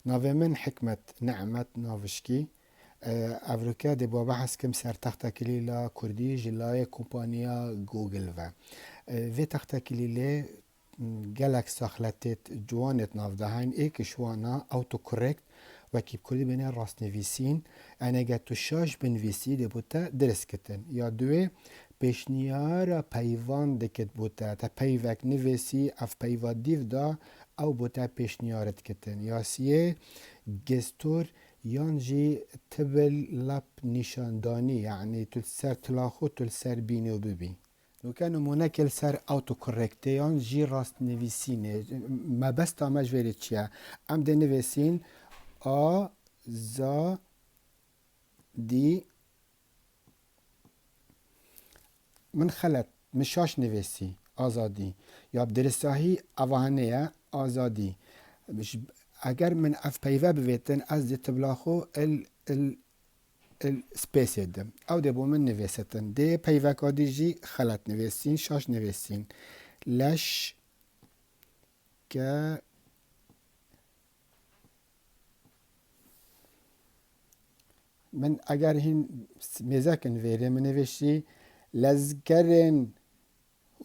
ناوی من حکمت نعمت ناوشکی افریقا دی با بحث کم سر تخت کلیلا کردی جلای کمپانیا گوگل و تخت کلیله گلک ساخلتت جوانت نافدهین ایک شوانا اوتو کرکت و کیب کردی بینه راست نویسین انگه تو شاش بنویسی دی بوتا درست کتن یا دوی پیشنیار پیوان دکت بوتا تا پیوک نویسی اف پیوا دیو دا او بوتا پیشنیارت کتن یا سیه گستور یان جی تبل لب نشاندانی یعنی تل سر تلاخو تل سر بینی و ببین لو كان نمونه سر اوتو كوركتيون جي راست نویسینه ما بس تامج ویرید چیه ام ده نویسین آ زا دی من خلط مشاش نویسی آزادی یا بدرساهی اوانه آزادی اگر من اف پیوه بویتن از دی تبلاخو السبيس يدم او دي بو من نویستن دي پیوکا دی جی خلط نویسین شاش نویسین لش که من اگر هین میزاکن ویره من نویشی لزگرن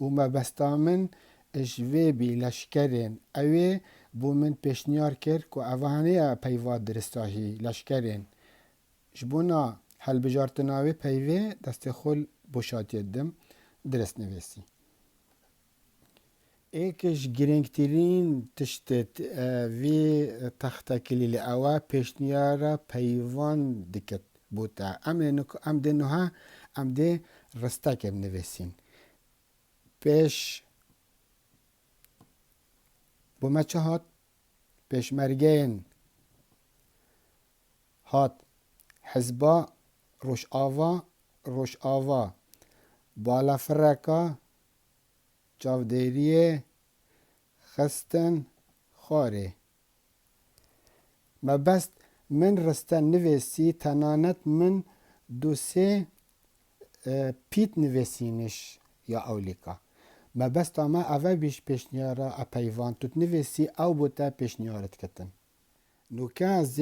و ما بستامن اجوی بی لشکرن اوی بو من پیشنیار کرد که اوانه پیواد درستاهی لشکرن جبونا هل بجارتناوی پیوه دست خل بوشات یدم درست نویسی ایکش گرنگترین تشتت وی تخت کلیل اوا پیشنیارا پیوان دکت بوتا ام ده نوها ام ده رستاکم نویسین پیش بومچه هات پیش مرگین هات حزبا روش آوا بالا فرکا چاودیریه خستن خاره ما بست من رستن نویسی تنانت من دو سه پیت نویسینش یا اولیکا ما بست اما اوه بیش پیشنیارا اپیوان توت نویسی او بوتا پیشنیارت کتن نو که از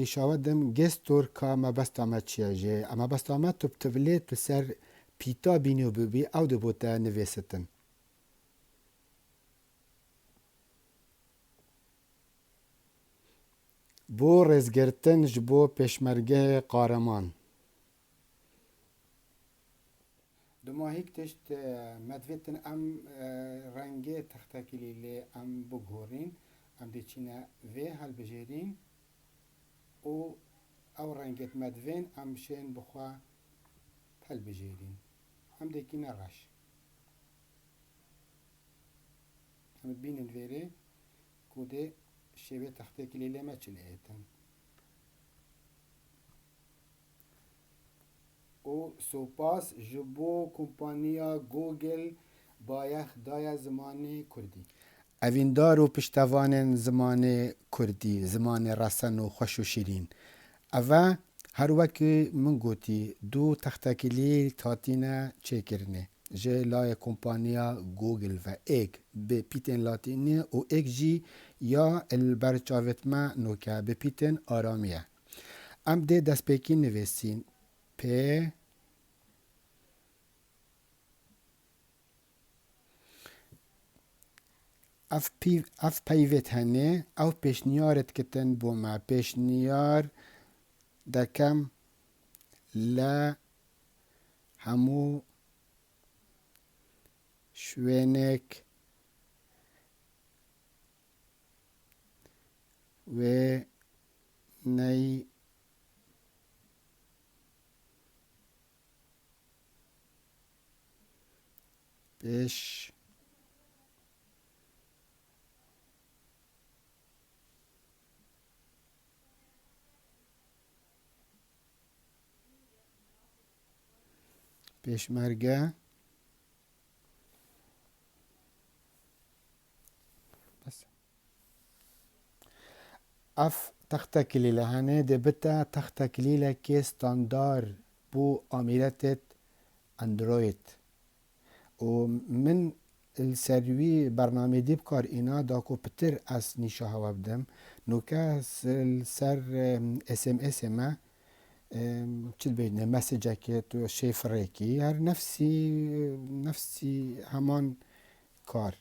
نشاودم گستور که ما بست اما چیه جه اما بست اما تو بتولیت بسر پیتا بینیو ببی او دو بوتا نویستن بو رزگرتن جبو پیشمرگه قارمان دو ماهیک تشت مدویتن ام رنگه تختکلیلی ام بگورین ام دی چینه وی هل بجیرین او رنگت مدوین ام شین بخوا هل بجیرین ام دی کی نراش ام بینن ویره کوده شبه تختکلیلی ما چلی ایتن او سوپاس جبو کمپانیا گوگل بایخ دای زمانی کردی اویندار و پشتوان زمان کردی زمان رسن و خوش و شیرین اوه هر وکی من گوتی دو تختکلی تاتینا چه کرنه جه لای کمپانیا گوگل و ایک به پیتن لاتینی و ایک جی یا البرچاوتما نوکه به پیتن آرامیه ام ده دست پیکی نویسین په اف پیوت هنه او پیشنیارت کتن بو ما پیشنیار دکم لا همو شوینک و نی پیش پیشمرگه بس اف تختکلیله هنه ده بتا تختکلیله که ستاندار بو آمیرتت اندروید و من السروی برنامه دی بکار اینا دا کو پتر از نیشه هوا بدم نوکا سر اس ام اس ما چی بینه مسیجه که تو شفره کی هر نفسی همان کار.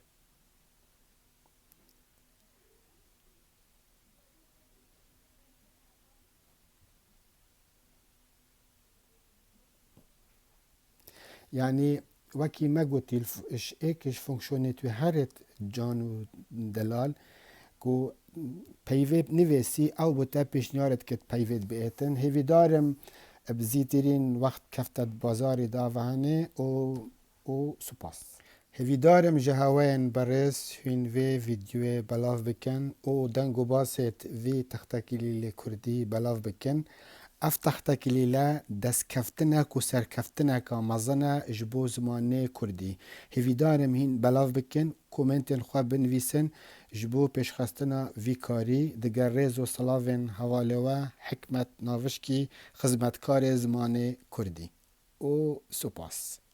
يعني وكي ما قلت ايكش فونكشوني تو هرت جانو دلال کو پیوید نویسی او بوده پیشنهارت کت پیوید بیتن هیوی دارم بزیترین وقت کفتت بازاری داوانه او سپاس هیوی دارم جهوین برس هین ویدیو بلاف بکن او دنگو باست وی تختکیلی کردی بلاف بکن اف تختکلیله دست کفتنک و سرکفتنک مزنه جبو زمانه کردی هیوی دارم هین بلاف بکن کومنتین خواه بنویسن جبو پیشخستنا وی کاری دگر ریز و سلاوین حواله و حکمت ناوشکی خدمتکار زمانه کردی او سپاس.